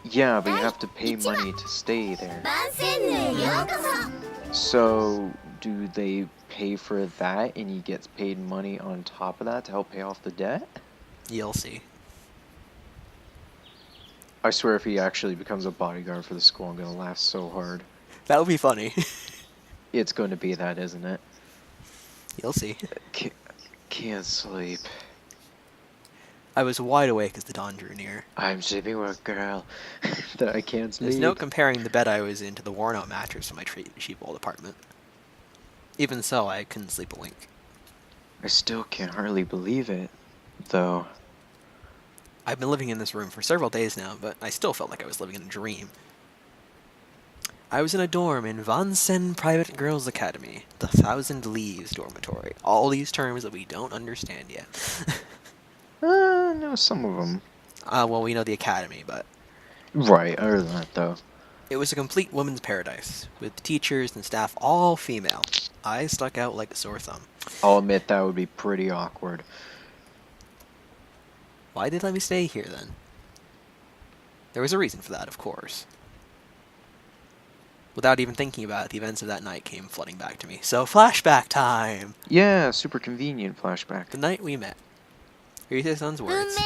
Yeah, but you have to pay money to stay there. So, do they pay for that and he gets paid money on top of that to help pay off the debt? You'll see. I swear if he actually becomes a bodyguard for the school, I'm gonna laugh so hard. That would be funny. It's going to be that, isn't it? You'll see. Can't sleep. I was wide awake as the dawn drew near. I'm sleeping with a girl that I can't sleep. There's no comparing the bed I was in to the worn-out mattress in my cheap old apartment. Even so, I couldn't sleep a wink. I still can't hardly believe it, though. I've been living in this room for several days now, but I still felt like I was living in a dream. I was in a dorm in Vansen Private Girls Academy, the Thousand Leaves dormitory. All these terms that we don't understand yet. No, some of them. Well, we know the academy, but... Right, other than that, though. It was a complete women's paradise, with teachers and staff all female. I stuck out like a sore thumb. I'll admit that would be pretty awkward. Why did they let me stay here, then? There was a reason for that, of course. Without even thinking about it, the events of that night came flooding back to me. So, flashback time! Yeah, super convenient flashback. The night we met. Rise-san's words.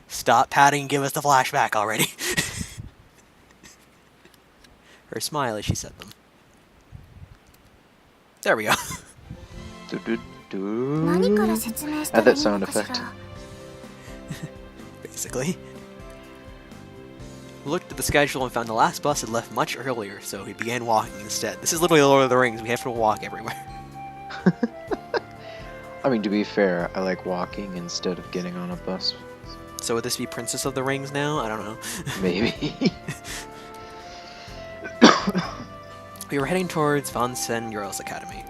Stop patting and give us the flashback already. Her smile as she said them. There we go. Add that sound effect. Basically. We looked at the schedule and found the last bus had left much earlier, so we began walking instead. This is literally Lord of the Rings. We have to walk everywhere. I mean, to be fair, I like walking instead of getting on a bus. So would this be Princess of the Rings now? I don't know. Maybe. We were heading towards Vansen Girls Academy.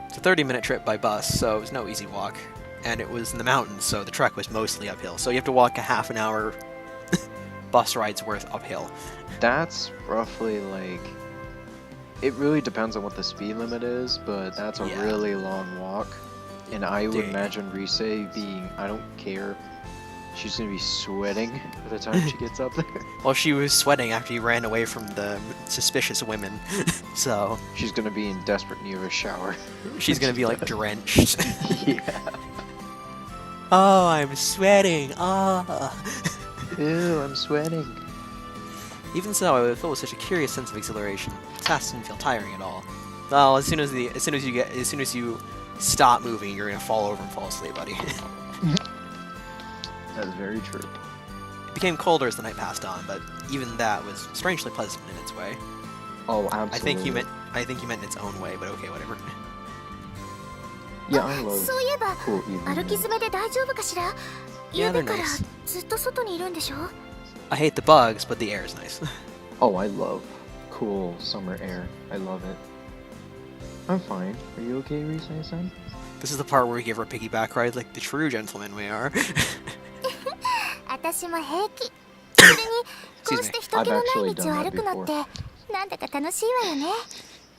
It's a 30-minute trip by bus, so it was no easy walk. And it was in the mountains, so the trek was mostly uphill. So you have to walk a half an hour bus ride's worth uphill. That's roughly like... It really depends on what the speed limit is, but that's a really long walk. And I would imagine Rise being... I don't care. She's gonna be sweating by the time she gets up there. Well, she was sweating after you ran away from the suspicious women, so... She's gonna be in desperate need of a shower. She's gonna be, like, drenched. Yeah. Oh, I'm sweating. Ah. Ew, I'm sweating. Even so, I was filled with such a curious sense of exhilaration. The task didn't feel tiring at all. Well, as soon as you stop moving, you're gonna fall over and fall asleep, buddy. That is very true. It became colder as the night passed on, but even that was strangely pleasant in its way. Oh, absolutely. I think you meant in its own way, but okay, whatever. Yeah, I love cool evening. Yeah, they're nice. I hate the bugs, but the air is nice. Oh, I love cool summer air. I love it. I'm fine. Are you okay, Rise-san? This is the part where we give her a piggyback ride like the true gentlemen we are. Excuse me. I've actually done that before.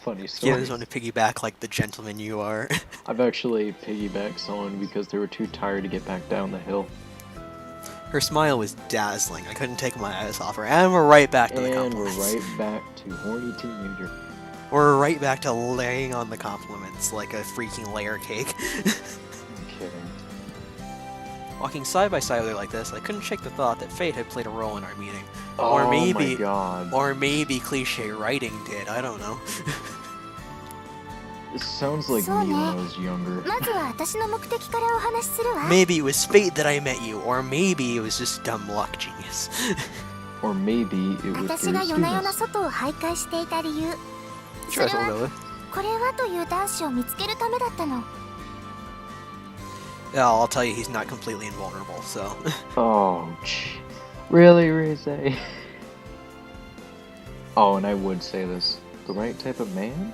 Funny story. Yeah, just want to piggyback like the gentleman you are. I've actually piggybacked someone because they were too tired to get back down the hill. Her smile was dazzling. I couldn't take my eyes off her. And we're right back to the compliments. And we're right back to horny teenager. We're right back to laying on the compliments like a freaking layer cake. I'm kidding. Walking side by side with her like this, I couldn't shake the thought that fate had played a role in our meeting. Oh my god. Or maybe cliche writing did, I don't know. It sounds like me when I was younger. Maybe it was fate that I met you, or maybe it was just dumb luck, genius. Or maybe it was through students. Sure, that's what we'll go with. Yeah, I'll tell you, he's not completely invulnerable, so... Oh, really, Rise? Oh, and I would say this. The right type of man?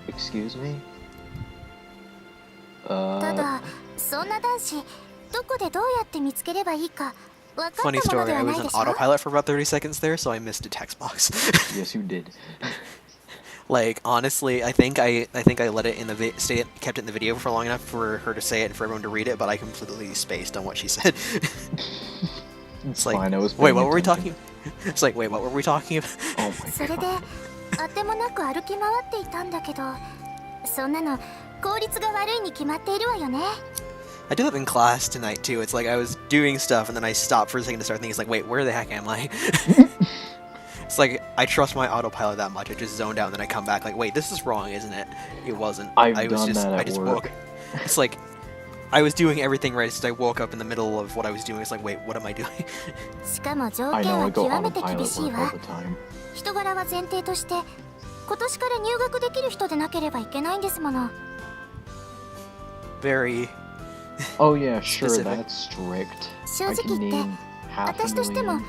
Excuse me? Funny story, I was on autopilot for about 30 seconds there, so I missed a text box. Yes, you did. Like honestly, I think I let it in the kept it in the video for long enough for her to say it and for everyone to read it, but I completely spaced on what she said. It's like, fine, I was wait, paying what were we attention. talking? It's like, wait, what were we talking about? Oh my それで god. あてもなく歩き回っていたんだけど、そんなの効率が悪いに決まっているわよね。 I do that in class tonight too. It's like I was doing stuff and then I stopped for a second to start thinking. It's like, wait, where the heck am I? It's like I trust my autopilot that much. I just zoned out and then I come back like, wait, this is wrong, isn't it? It wasn't. I've I was done just that I at just work. woke. It's like I was doing everything right. It's just I woke up in the middle of what I was doing. It's like, wait, what am I doing? しかも条 I 件 know, は I go 極めて厳 autopilot しい work all わ。 the time. 人柄は前提として、今年から入学できる人でなければいけないんですもの。 Very. Oh yeah, sure, Specific. that's strict. 正 I 直 can 言って、 name half a 私としても million.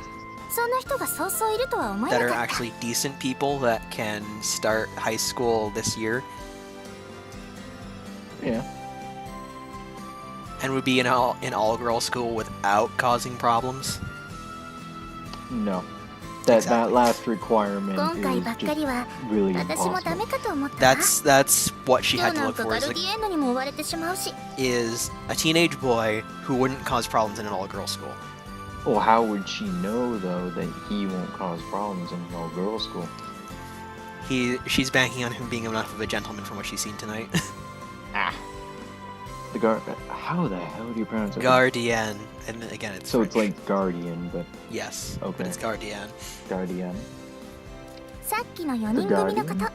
そんな人がそうそういるとは思えな That か are った。 actually decent people that can start high school this year Yeah. and would be in all girl school without causing problems. No. That Exactly. last requirement 今回ばっ is かり just は really 私もダ impossible. メかと思ったわ。 That's what she 今 had 日 to なん look か for ガ is ル like, ディエンドにも追われてしまうし。 is a teenage boy who wouldn't cause problems in an all-girl school. Well, how would she know though that he won't cause problems in an all-girls school? She's banking on him being enough of a gentleman from what she's seen tonight. How the hell do you pronounce it? Guardian, and again it's So it's French. like guardian, but Yes, Okay. but it's Guardian. guardian. さっきの4人組の方、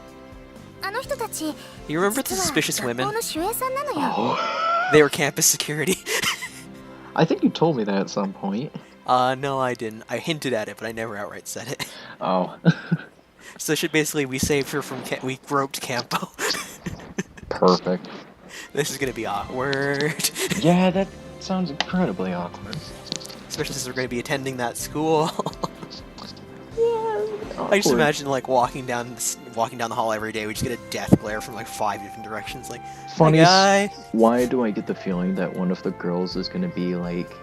あの人たち、 You remember the 実は suspicious 学校 women? の守衛さんなのよ。 Oh. They were campus security. I think you told me that at some point. No, I didn't. I hinted at it, but I never outright said it. Oh. So we saved her from we groped Campo. Perfect. This is gonna be awkward. Yeah, that sounds incredibly awkward. Especially since we're gonna be attending that school. Yeah. I just imagine like walking down the hall every day. We just get a death glare from like 5 different directions. Like, Funny. hi, guy. Why do I get the feeling that one of the girls is going to be like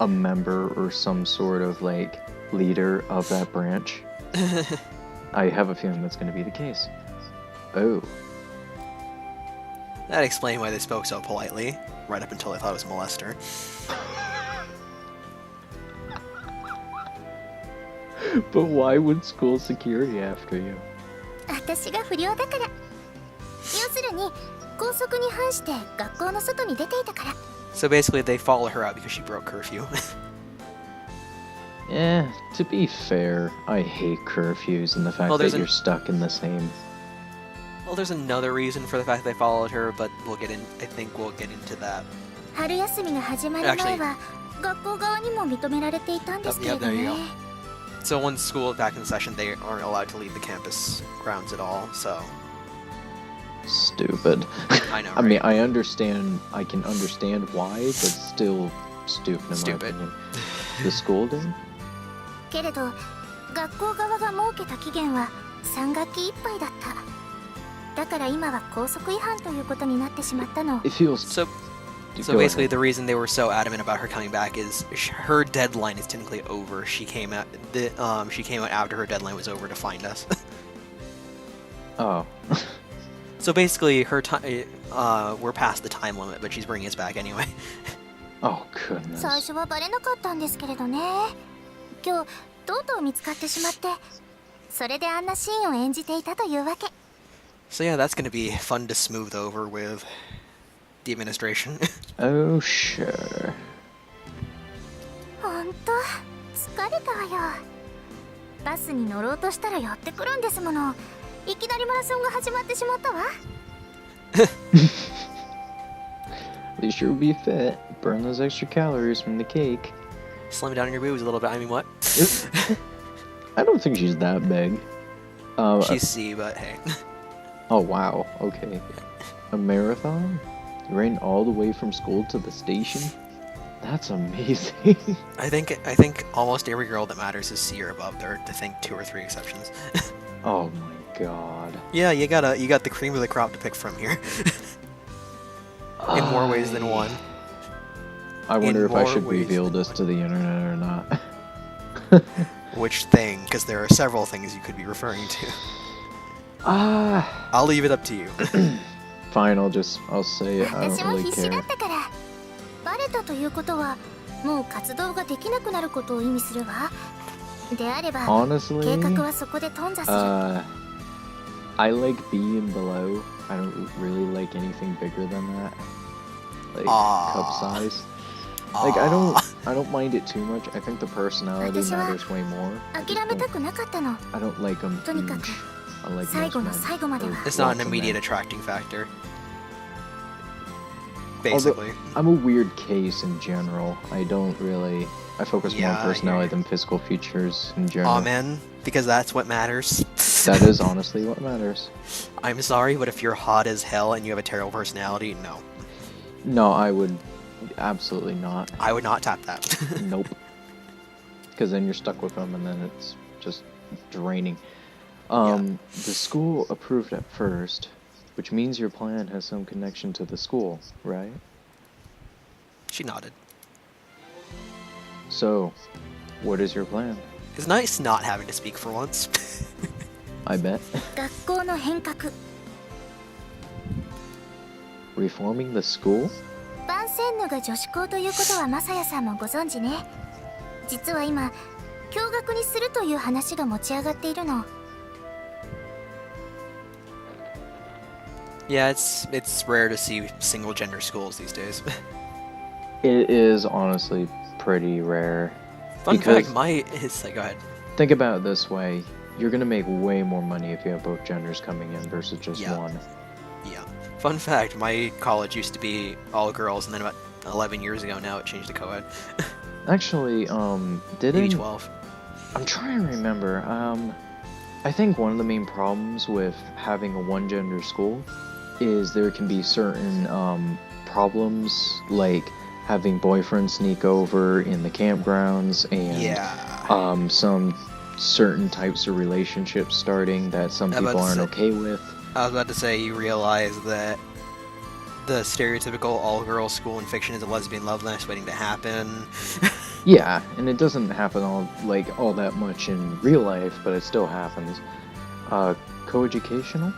a member or some sort of like leader of that branch? I have a feeling that's going to be the case. Oh. That explained why they spoke so politely, right up until they thought it was a molester. But why would school security after you? 私が不良だから。要するに校則に反して学校の外に出ていたから。 So basically, they followed her out because she broke curfew. To be fair, I hate curfews and the fact Well, that there's you're stuck in the same. Well, there's another reason for the fact they followed her, but I think we'll get into that. 春休みが始まる前は学校側にも認められていたんですけれど Yeah, there you ね。 So once school is back in session, they aren't allowed to leave the campus grounds at all. So Stupid. I know. I mean, right? I can understand why, but still stupid in Stupid. my opinion. The school did? けれど学校側が設けた期限は3学期いっぱいだった。だから今は校則違反ということになってしまったの。 It feels. So Go basically, ahead. the reason they were so adamant about her coming back is her deadline is technically over. She came out after her deadline was over to find us. Oh. So basically, her time we're past the time limit, but she's bringing us back anyway. Oh goodness. 最初はバレなかったんですけれどね。今日とうとう見つかってしまって、それであんなシーンを演じていたというわけ。 So yeah, that's gonna be fun to smooth over with the administration. Oh sure. ほんと疲れたわよ。バスに乗ろうとしたら寄ってくるんですもの。いきなりマラソンが始まってしまったわ。 They sure be fit. Burn those extra calories from the cake. Slim down your boobs a little bit. I mean, what? I don't think she's that big. She's C, but hey. Oh wow. Okay. A marathon? You ran all the way from school to the station? That's amazing. I think almost every girl that matters is C or above. There are, I think, 2 or 3 exceptions. Oh my god. Yeah, you got the cream of the crop to pick from here. In more ways than one. I wonder In if I more should ways reveal than this one. to the internet or not. Which thing? Because there are several things you could be referring to. I'll leave it up to you. Fine, I'll say it. I 私 don't も really 必死だ care. ったから。バレたということはもう活動ができなくなることを意味するわ。であれば Honestly, 計画はそこで頓挫する。I like B and below. I don't really like anything bigger than that. Like cup size. Like I don't mind it too much. I think the personality 私は matters way more. I 諦 just めた don't, くなかったの。 I don't like them とにかく huge. I like 最 most 後の men. 最後までは It's not an Lots of immediate men. attracting factor. Basically. I'm a weird case in general. I don't really. I focus more Yeah, I on hear personality you. than physical features in general. Aw, man, because that's what matters. That is honestly what matters. I'm sorry, but if you're hot as hell and you have a terrible personality, no. No, I would absolutely not. I would not tap that. Nope. Because then you're stuck with them, and then it's just draining. The school approved at first, which means your plan has some connection to the school, right? She nodded. So, what is your plan? It's nice not having to speak for once. I bet. 学校の変革。 Reforming the school? バンセンヌが女子校ということはマサヤさんもご存知ね。実は今共学にするという話が持ち上がっているの。 Yeah, it's rare to see single gender schools these days. It is honestly pretty rare. Fun Because- fact, it's like, go ahead. Think about it this way. You're gonna make way more money if you have both genders coming in versus just Yeah. one. Yeah. Fun fact, my college used to be all girls, and then about 11 years ago now it changed to co-ed. Actually, Maybe didn't 12. I'm trying to remember. I think one of the main problems with having a one-gender school is there can be certain problems, like having boyfriends sneak over in the campgrounds and Yeah. some certain types of relationships starting that some I'm about people to aren't say- okay with. I was about to say, you realize that the stereotypical all-girls school in fiction is a lesbian love nest waiting to happen. Yeah, and it doesn't happen all that much in real life, but it still happens. Coeducational?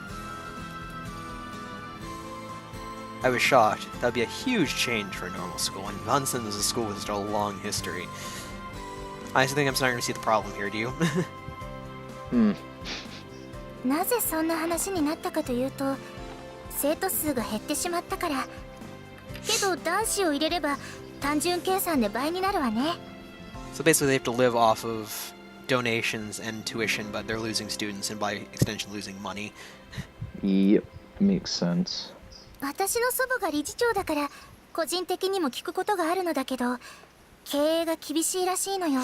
I was shocked. That would be a huge change for a normal school, and Bunsen is a school with such a long history. I actually think I'm starting to see the problem here, do you? なぜそんな話になったかというと、生徒数が減ってしまったから。けど男子を入れれば単純計算で倍になるわね。 So basically they have to live off of donations and tuition, but they're losing students and by extension losing money. Yep, makes sense. 私の祖母が理事長だから個人的にも聞くことがあるのだけど、経営が厳しいらしいのよ。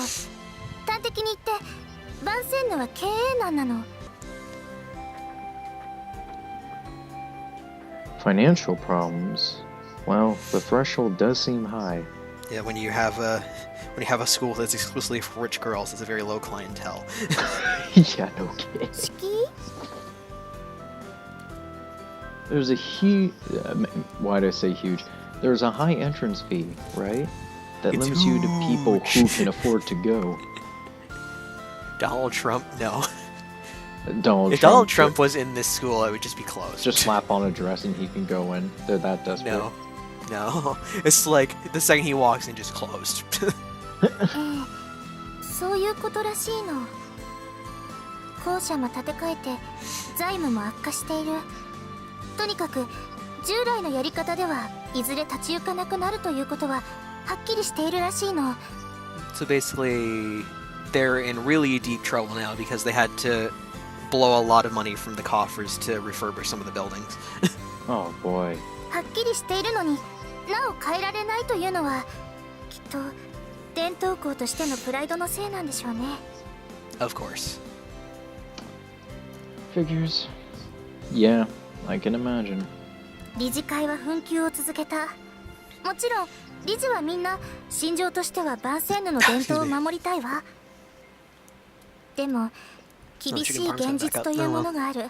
端的に言ってバンセンヌは経営難なの。 Financial problems? Well, the threshold does seem high. Yeah, when you have a school that's exclusively for rich girls, it's a very low clientele. Yeah, no kidding. 式？ There's a huge... why did I say huge? There's a high entrance fee, right? That It's limits you to people who huge. can afford to go. Donald Trump? No. Donald If Trump, Donald Trump was in this school, it would just be closed. just slap on a dress and he can go in. They're that desperate. No. No. It's like the second he walks in, just closed. ええ、そういうことらしいの。校舎も建て替えて財務も悪化している。とにかく従来のやり方ではいずれ立ち行かなくなるということははっきりしているらしいの。 So basically, they're in really deep trouble now because they had to blow a lot of money from the coffers to refurbish some of the buildings. Oh boy. はっきりしているのになお変えられないというのはきっと伝統校としてのプライドのせいなんでしょうね。 Of course. Figures. Yeah, I can imagine. 理事会は紛糾を続けた。もちろん理事はみんな心情としてはバンセンヌの伝統を守りたいわ。でも厳しい現実というものがある。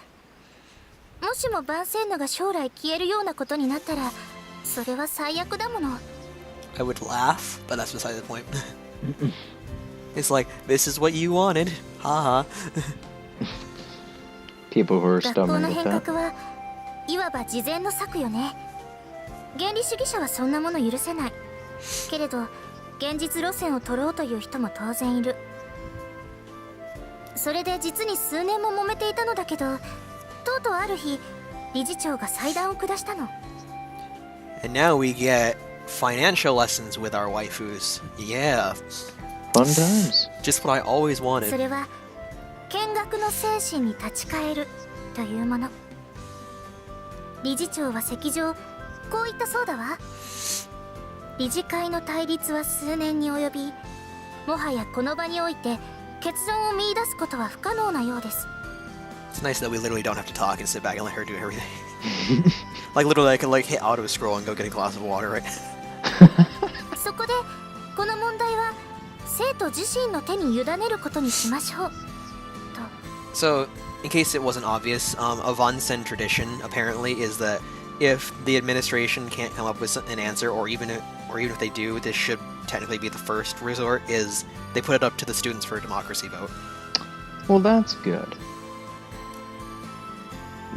もしもバンセンヌが将来消えるようなことになったらそれは最悪だもの。 I would laugh, but that's beside the point. It's like, this is what you wanted. Haha. People who are 学校 stubborn の with 変 that. 革はいわば事前の策よね。原理主義者はそんなもの許せない。けれど現実路線を取ろうという人も当然いる。それで実に数年も揉めていたのだけど、とうとうある日理事長が裁断を下したの。 And now we get financial lessons with our waifus. Yeah, Fun times. just what I always そ wanted. れは見学の精神に立ち返るというもの。理事長は席上こう言ったそうだわ。理事会の対立は数年に及び、もはやこの場において結論を見出すことは不可能なようです。 It's nice that we literally don't have to talk and sit back and let her do everything. Like literally, I could like hit auto scroll and go get a glass of water, right? そこでこの問題は生徒自身の手に委ねることにしましょうと。 So, in case it wasn't obvious, a Vansen tradition apparently is that if the administration can't come up with an answer, or even if they do, this should technically be the first resort. Is they put it up to the students for a democracy vote. Well, that's good.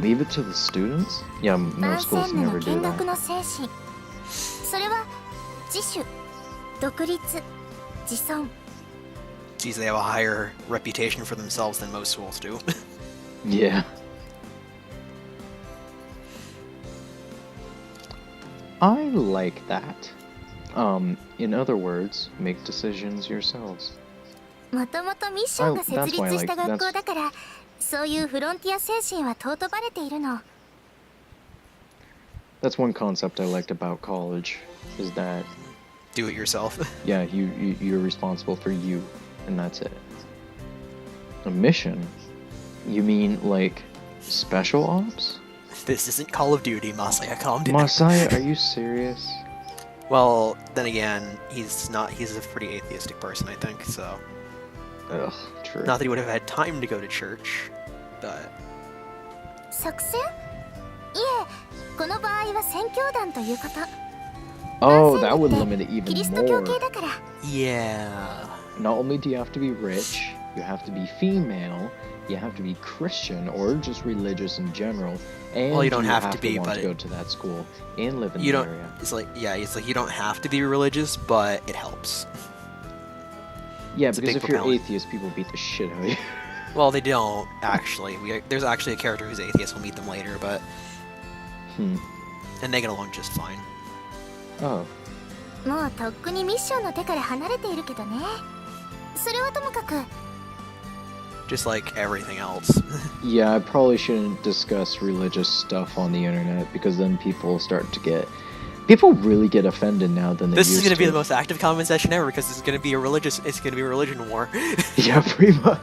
Leave it to the students? Yeah, 万 most schools 千の never do 見学 that. の精神、それは自主、独立、自尊。 Geez, they have a higher reputation for themselves than most schools do. Yeah. I like that. In other words, make decisions yourselves. もともとミッションが設 That's 立 why I した like- 学校だから、そういうフロンティア精神は尊ばれているの。 That's one concept I liked about college, is that Do it yourself. yeah, you're responsible for you, and that's it. A mission? You mean like special ops? This isn't Call of Duty, Masaya. Calm down. Masaya, are you serious? Well, then again, he's not. He's a pretty atheistic person, I think. So, Ugh, true. not that he would have had time to go to church, but 作戦？いえ、この場合は宣教団ということ。 Oh, that would limit it キリ even スト教 more. 系だから。 yeah. Not only do you have to be rich, you have to be female, you have to be Christian or just religious in general, and Well, you don't have to be, want but to go to that school and live in You the don't. area. It's like you don't have to be religious, but it helps. Yeah, it's a because big if you're propellant. atheist, people beat the shit out of you. Well, they don't actually. There's actually a character who's atheist. We'll meet them later, but Hmm. and they get along just fine. Oh. もうとっくにミッションの手から離れているけどね。それはともかく、 Just like everything else. Yeah, I probably shouldn't discuss religious stuff on the internet because then people start to get. People really get offended now than they This is used going to be to. the most active comment session ever because it's going to be a religious. It's going to be a religion war. Yeah, pretty much.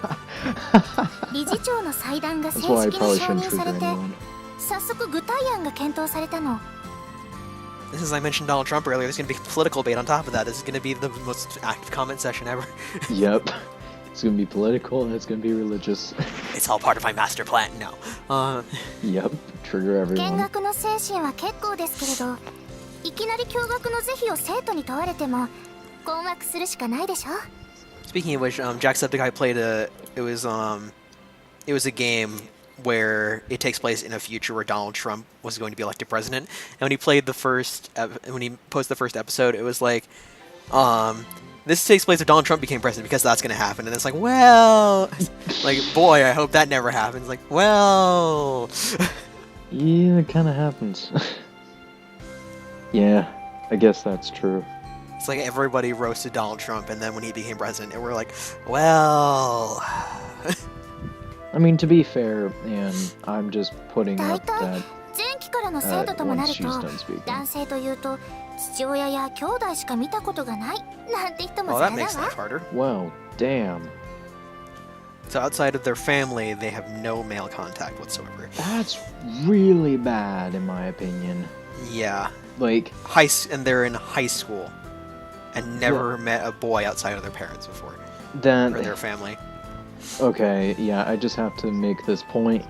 理事長の裁断が正 That's why I 式に probably 承 shouldn't 認さ trigger れて、 anyone. 早速具体案が検討されたの。 This is I mentioned Donald Trump earlier. There's going to be political debate on top of that. This is going to be the most active comment session ever. Yep. It's gonna be political and it's gonna be religious. It's all part of my master plan now. Yep. Trigger 見 everyone. 学の精神は結構ですけれど、いきなり共学の是非を生徒に問われても困惑するしかないでしょ。 Speaking of which, Jacksepticeye played it was a game where it takes place in a future where Donald Trump was going to be elected president. And when he played when he posted the first episode, it was like, this takes place if Donald Trump became president because that's going to happen. And it's like, well, like, boy, I hope that never happens. Like, well, Yeah, it kind of happens. Yeah, I guess that's true. it's like everybody roasted Donald Trump, and then when he became president, and we're like, well. I mean, to be fair, and I'm just putting 大 up 体 that 前期からの生徒ともな once る she's と、 done speaking. 男性というと父親や兄弟しか見たことがないなんて人も Well, ざ that ら makes だわ life。harder. Well, damn. So outside of their family, they have no male contact whatsoever. That's really bad, in my opinion. Yeah, Like, and they're in high school, and never met a boy outside of their parents before or their that. family. Okay, yeah, I just have to make this point.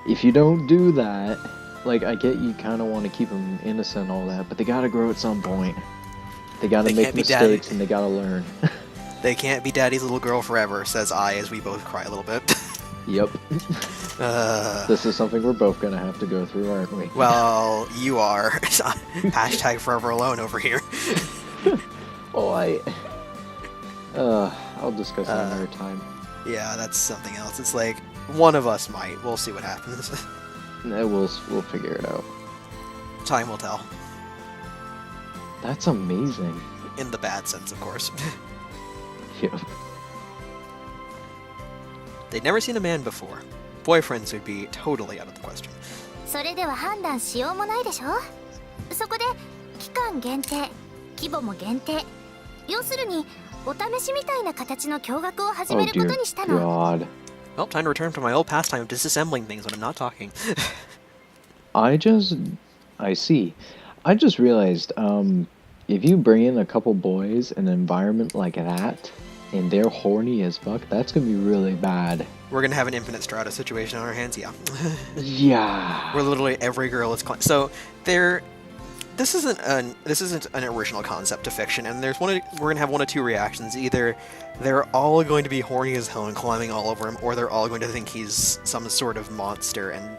If you don't do that, like, I get you kind of want to keep them innocent and all that, but they gotta grow at some point. They gotta They make can't be daddy. mistakes and they gotta learn. They can't be daddy's little girl forever, says I as we both cry a little bit. Yep. This is something we're both gonna have to go through, aren't we? Well, you are. Hashtag forever alone over here. Oh, I'll discuss that another time. Yeah, that's something else. It's like, one of us might. We'll see what happens. We'll figure it out. Time will tell. That's amazing. In the bad sense, of course. Yep. They'd never seen a man before. Boyfriends would be totally out of the question. それでは判断しようもないでしょ。そこで期間限定、規模も限定。要するにお試しみたいな形の驚愕を始めることにしたの。God. Well, time to return to my old pastime of disassembling things when I'm not talking. I see. I just realized, if you bring in a couple boys in an environment like that, and they're horny as fuck, that's gonna be really bad. We're gonna have an infinite strata situation on our hands, yeah. Yeah. Where literally every girl is so there. This isn't an original concept to fiction, and we're gonna have one of two reactions. Either they're all going to be horny as hell and climbing all over him, or they're all going to think he's some sort of monster and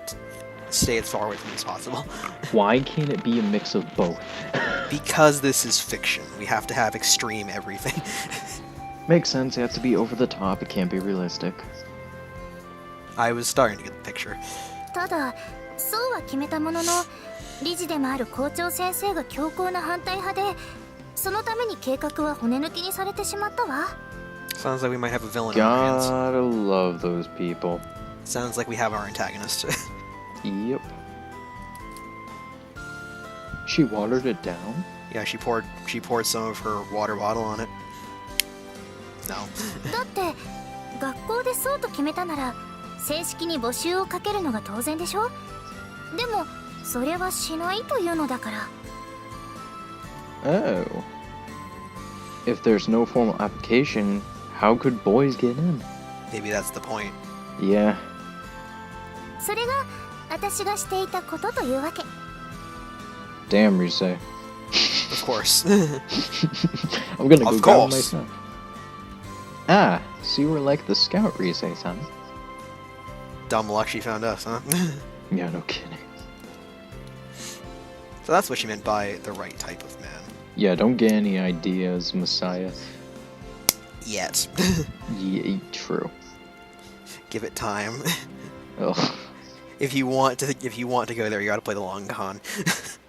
stay as far away from him as possible. Why can't it be a mix of both? Because this is fiction. We have to have extreme everything. Makes sense. It has to be over the top. It can't be realistic. I was starting to get the picture. ただ、そうは決めたものの、理事でもある校長先生が強硬な反対派で、そのために計画は骨抜きにされてしまったわ。Sounds like we might have a villain on our hands. Gotta love those people. Sounds like we have our antagonist. Yep. She watered it down? Yeah, she poured some of her water bottle on it. No. だって学校でそうと決めたなら正式に募集をかけるのが当然でしょ。でもそれはしないというのだから。Oh. If there's no formal application, how could boys get in? Maybe that's the point. Yeah. それが私がしていたことというわけ。Damn, Risei. Of course. I'm gonna go Of grab course. myself. Ah, so you were like the scout, Risei-san. Dumb luck she found us, huh? Yeah, no kidding. So that's what she meant by the right type of man. Yeah, don't get any ideas, Messiah. Yet. Yeah, true. Give it time. Oh. If you want to go there, you gotta play the long con.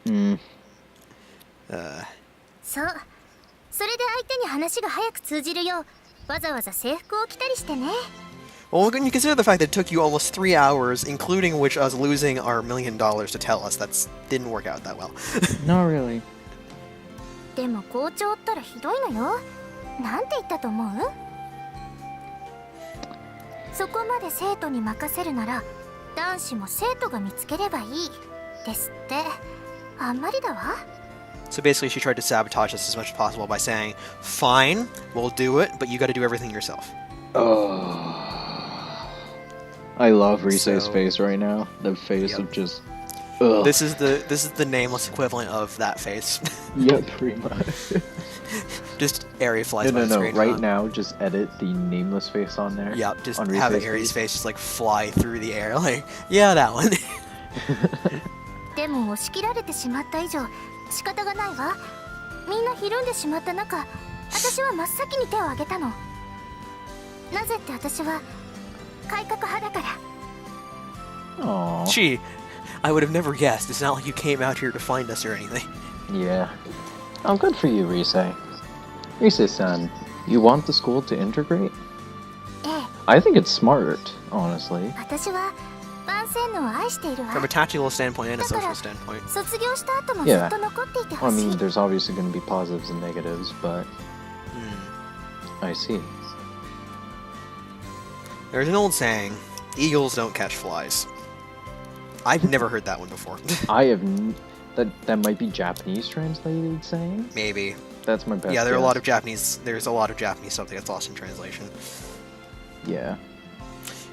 Mm. そう。それで相手に話が早く通じるようわざわざ制服を着たりしてね。Well, when you consider the fact that it took you almost 3 hours, including which us losing our $1 million to tell us, that didn't work out that well. Not really. でも校長ったらひどいのよ。なんて言ったと思う？そこまで生徒に任せるなら男子も生徒が見つければいいですって。あんまりだわ。So basically she tried to sabotage us as much as possible by saying, fine, we'll do it, but you gotta do everything yourself. Oh. I love Risei's So- face right now. The face Yep. of just... Ugh. This is the nameless equivalent of that face. Yep, pretty much. Just Aries flies by the No. screen. Right huh? now, just edit the nameless face on there. Yep, just on have Risei's Aries' face just like fly through the air. Like, yeah, that one. でも押し切られてしまった以上仕方がないわ。みんなひるんでしまった中、私は真っ先に手を挙げたの。なぜって私は改革派だから。Aww. Gee, I would have never guessed. It's not like you came out here to find us or anything. Yeah. Oh, good for you, Risei. Risei-san, you want the school to integrate? ええ、 I think it's smart, honestly. 私は万世のを愛しているわ。 From a tactical standpoint and a social standpoint. 卒業した後もずっと残っていて I ほしい。 mean, there's obviously going to be positives and negatives, but I see. There's an old saying, eagles don't catch flies. I've never heard that one before. I have that might be Japanese translated saying. Maybe. That's my best. Yeah, there's a guess. lot of Japanese stuff that gets lost in translation. Yeah.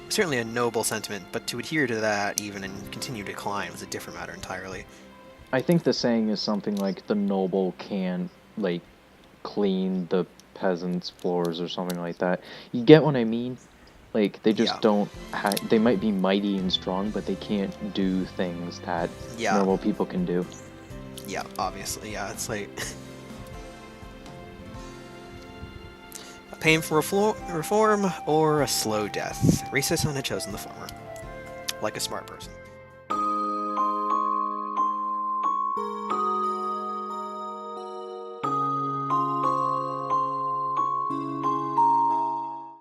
Certainly a noble sentiment, but to adhere to that even and continue to decline was a different matter entirely. I think the saying is something like the noble can like clean the peasants' floors or something like that. You get what I mean? Like, they just Yeah. don't they might be mighty and strong, but they can't do things that Yeah. normal people can do. Yeah, obviously, yeah, it's like... a painful reform or a slow death. Risa-san had chosen the former. Like a smart person.